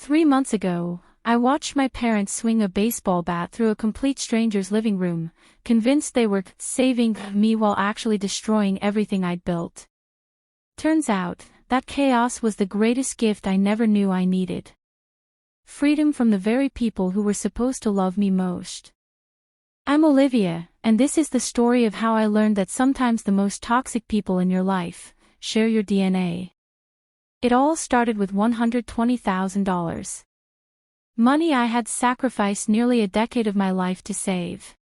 3 months ago, I watched my parents swing a baseball bat through a complete stranger's living room, convinced they were saving me while actually destroying everything I'd built. Turns out, that chaos was the greatest gift I never knew I needed. Freedom from the very people who were supposed to love me most. I'm Olivia, and this is the story of how I learned that sometimes the most toxic people in your life share your DNA. It all started with $120,000. Money I had sacrificed nearly a decade of my life to save.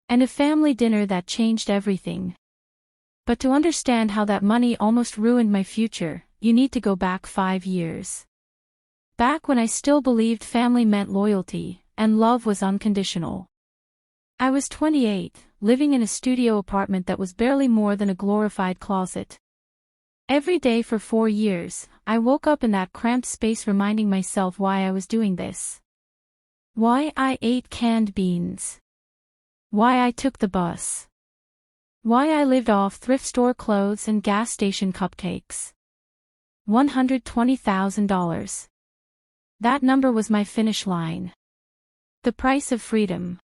And a family dinner that changed everything. But to understand how that money almost ruined my future, you need to go back 5 years. Back when I still believed family meant loyalty, and love was unconditional. I was 28, living in a studio apartment that was barely more than a glorified closet. Every day for 4 years, I woke up in that cramped space reminding myself why I was doing this. Why I ate canned beans. Why I took the bus. Why I lived off thrift store clothes and gas station cupcakes. $120,000. That number was my finish line. The price of freedom.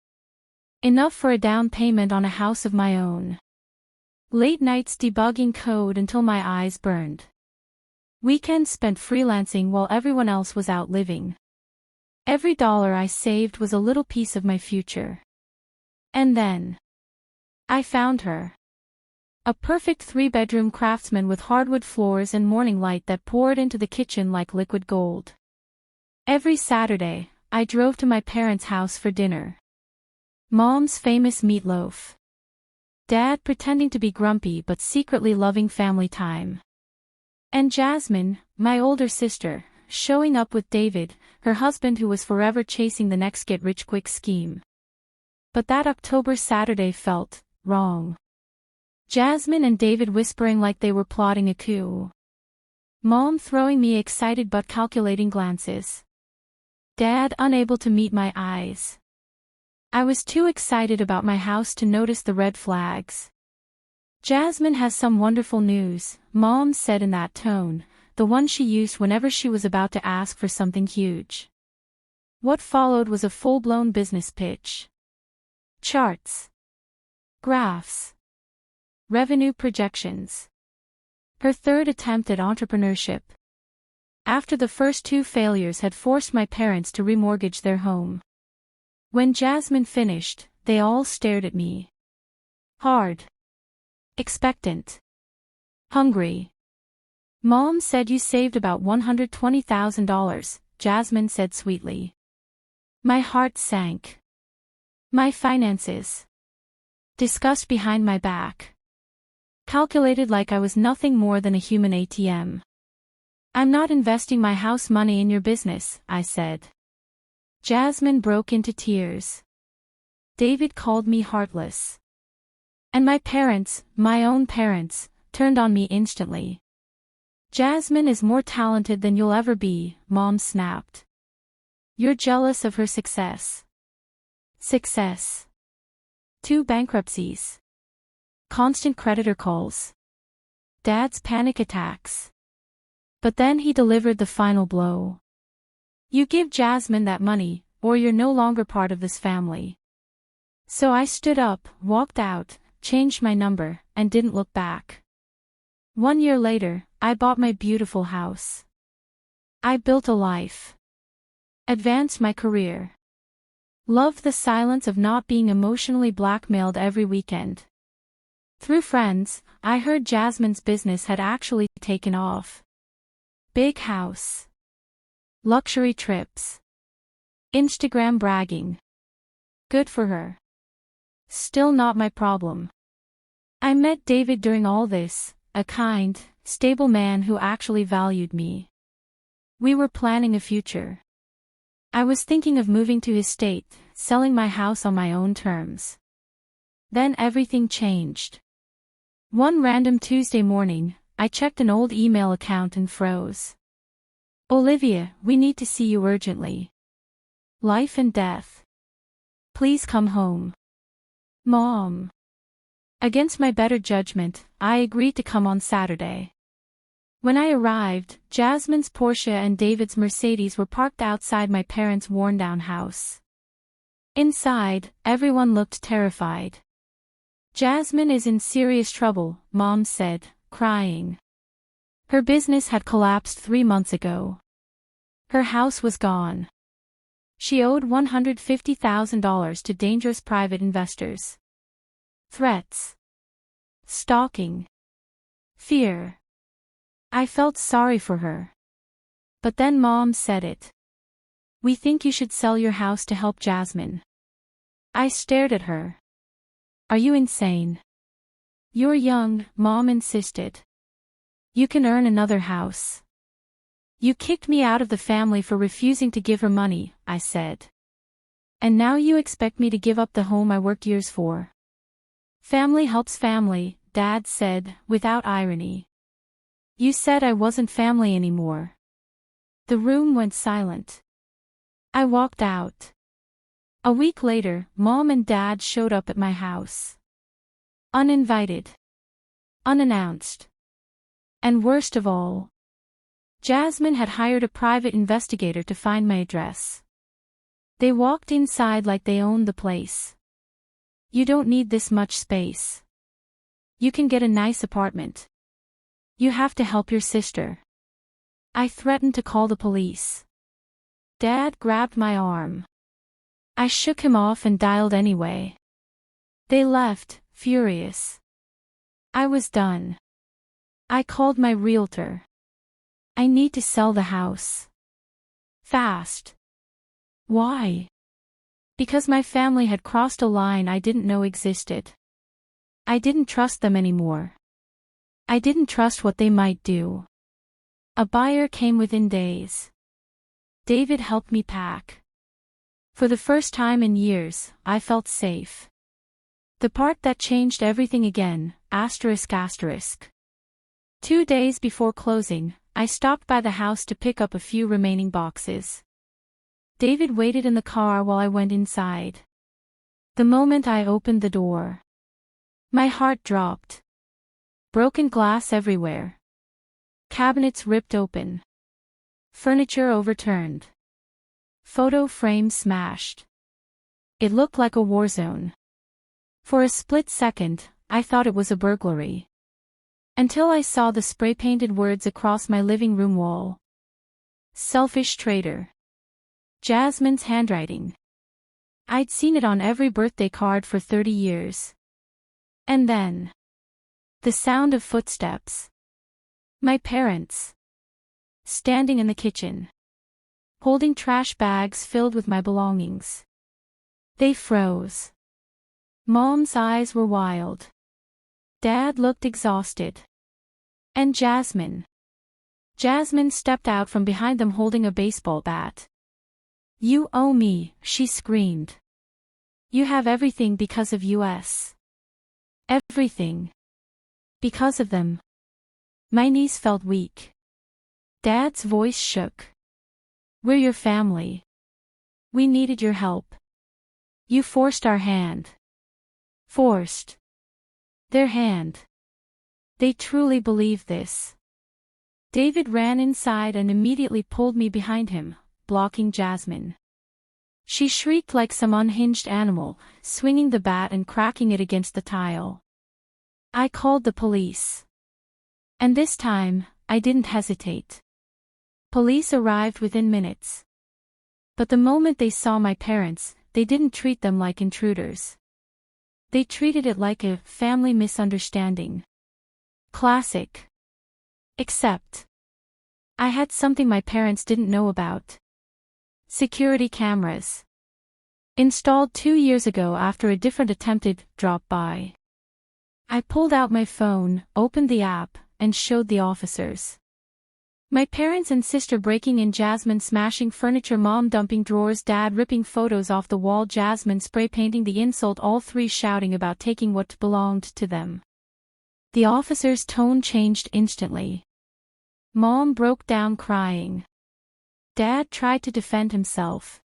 Enough for a down payment on a house of my own. Late nights debugging code until my eyes burned. Weekends spent freelancing while everyone else was out living. Every dollar I saved was a little piece of my future. And then I found her. A perfect 3-bedroom craftsman with hardwood floors and morning light that poured into the kitchen like liquid gold. Every Saturday, I drove to my parents' house for dinner. Mom's famous meatloaf. Dad pretending to be grumpy but secretly loving family time. And Jasmine, my older sister, showing up with David, her husband who was forever chasing the next get-rich-quick scheme. But that October Saturday felt wrong. Jasmine and David whispering like they were plotting a coup. Mom throwing me excited but calculating glances. Dad unable to meet my eyes. I was too excited about my house to notice the red flags. Jasmine has some wonderful news, Mom said in that tone, the one she used whenever she was about to ask for something huge. What followed was a full-blown business pitch. Charts. Graphs. Revenue projections. Her third attempt at entrepreneurship. After the first 2 failures had forced my parents to remortgage their home. When Jasmine finished, they all stared at me. Hard. Expectant. Hungry. Mom said you saved about $120,000, Jasmine said sweetly. My heart sank. My finances. Discussed behind my back. Calculated like I was nothing more than a human ATM. I'm not investing my house money in your business, I said. Jasmine broke into tears. David called me heartless. And my parents, my own parents, turned on me instantly. Jasmine is more talented than you'll ever be, Mom snapped. You're jealous of her success. Success. 2 bankruptcies. Constant creditor calls. Dad's panic attacks. But then he delivered the final blow. You give Jasmine that money, or you're no longer part of this family. So I stood up, walked out, changed my number, and didn't look back. 1 year later, I bought my beautiful house. I built a life. Advanced my career. Loved the silence of not being emotionally blackmailed every weekend. Through friends, I heard Jasmine's business had actually taken off. Big house. Luxury trips. Instagram bragging. Good for her. Still not my problem. I met David during all this, a kind, stable man who actually valued me. We were planning a future. I was thinking of moving to his state, selling my house on my own terms. Then everything changed. One random Tuesday morning, I checked an old email account and froze. Olivia, we need to see you urgently. Life and death. Please come home. Mom. Against my better judgment, I agreed to come on Saturday. When I arrived, Jasmine's Porsche and David's Mercedes were parked outside my parents' worn-down house. Inside, everyone looked terrified. "Jasmine is in serious trouble," Mom said, crying. Her business had collapsed 3 months ago. Her house was gone. She owed $150,000 to dangerous private investors. Threats. Stalking. Fear. I felt sorry for her. But then Mom said it. "We think you should sell your house to help Jasmine." I stared at her. "Are you insane?" "You're young," Mom insisted. "You can earn another house." "You kicked me out of the family for refusing to give her money," I said. "And now you expect me to give up the home I worked years for." "Family helps family," Dad said, without irony. "You said I wasn't family anymore." The room went silent. I walked out. A week later, Mom and Dad showed up at my house. Uninvited. Unannounced. And worst of all, Jasmine had hired a private investigator to find my address. They walked inside like they owned the place. "You don't need this much space. You can get a nice apartment. You have to help your sister." I threatened to call the police. Dad grabbed my arm. I shook him off and dialed anyway. They left, furious. I was done. I called my realtor. "I need to sell the house. Fast." "Why?" "Because my family had crossed a line I didn't know existed. I didn't trust them anymore. I didn't trust what they might do." A buyer came within days. David helped me pack. For the first time in years, I felt safe. The part that changed everything again, asterisk asterisk. 2 days before closing, I stopped by the house to pick up a few remaining boxes. David waited in the car while I went inside. The moment I opened the door, my heart dropped. Broken glass everywhere. Cabinets ripped open. Furniture overturned. Photo frames smashed. It looked like a war zone. For a split second, I thought it was a burglary. Until I saw the spray-painted words across my living room wall. "Selfish traitor." Jasmine's handwriting. I'd seen it on every birthday card for 30 years. And then, the sound of footsteps. My parents. Standing in the kitchen. Holding trash bags filled with my belongings. They froze. Mom's eyes were wild. Dad looked exhausted. And Jasmine. Jasmine stepped out from behind them holding a baseball bat. "You owe me," she screamed. "You have everything because of us. Everything. Because of them." My knees felt weak. Dad's voice shook. "We're your family. We needed your help. You forced our hand." Forced. Their hand. They truly believed this. David ran inside and immediately pulled me behind him, blocking Jasmine. She shrieked like some unhinged animal, swinging the bat and cracking it against the tile. I called the police. And this time, I didn't hesitate. Police arrived within minutes. But the moment they saw my parents, they didn't treat them like intruders. They treated it like a family misunderstanding. Classic. Except, I had something my parents didn't know about. Security cameras. Installed 2 years ago after a different attempted drop-by. I pulled out my phone, opened the app, and showed the officers. My parents and sister breaking in, Jasmine smashing furniture, Mom dumping drawers, Dad ripping photos off the wall, Jasmine spray painting the insult, all three shouting about taking what belonged to them. The officer's tone changed instantly. Mom broke down crying. Dad tried to defend himself.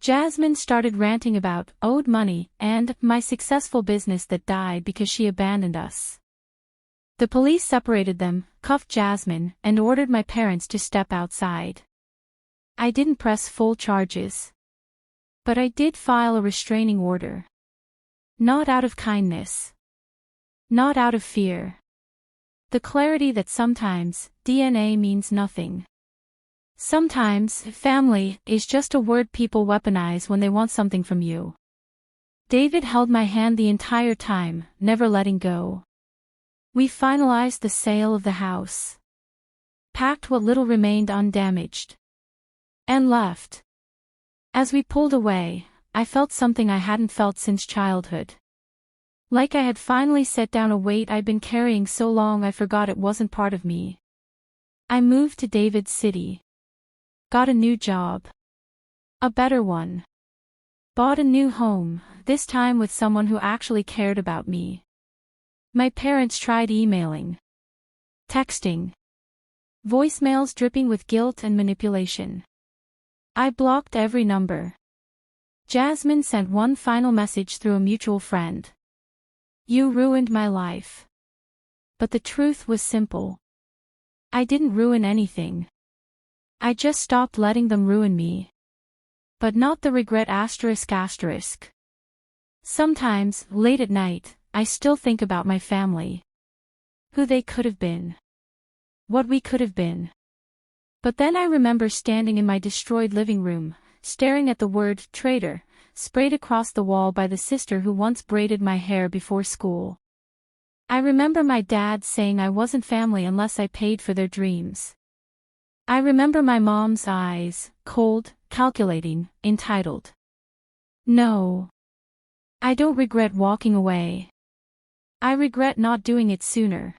Jasmine started ranting about owed money and my successful business that died because she abandoned us. The police separated them, cuffed Jasmine, and ordered my parents to step outside. I didn't press full charges. But I did file a restraining order. Not out of kindness. Not out of fear. The clarity that sometimes DNA means nothing. Sometimes family is just a word people weaponize when they want something from you. David held my hand the entire time, never letting go. We finalized the sale of the house. Packed what little remained undamaged. And left. As we pulled away, I felt something I hadn't felt since childhood. Like I had finally set down a weight I'd been carrying so long I forgot it wasn't part of me. I moved to David's city. Got a new job. A better one. Bought a new home, this time with someone who actually cared about me. My parents tried emailing. Texting. Voicemails dripping with guilt and manipulation. I blocked every number. Jasmine sent one final message through a mutual friend. You ruined my life. But the truth was simple. I didn't ruin anything. I just stopped letting them ruin me. But not the regret ***. Sometimes, late at night, I still think about my family. Who they could have been. What we could have been. But then I remember standing in my destroyed living room, staring at the word traitor, sprayed across the wall by the sister who once braided my hair before school. I remember my dad saying I wasn't family unless I paid for their dreams. I remember my mom's eyes, cold, calculating, entitled. No. I don't regret walking away. I regret not doing it sooner.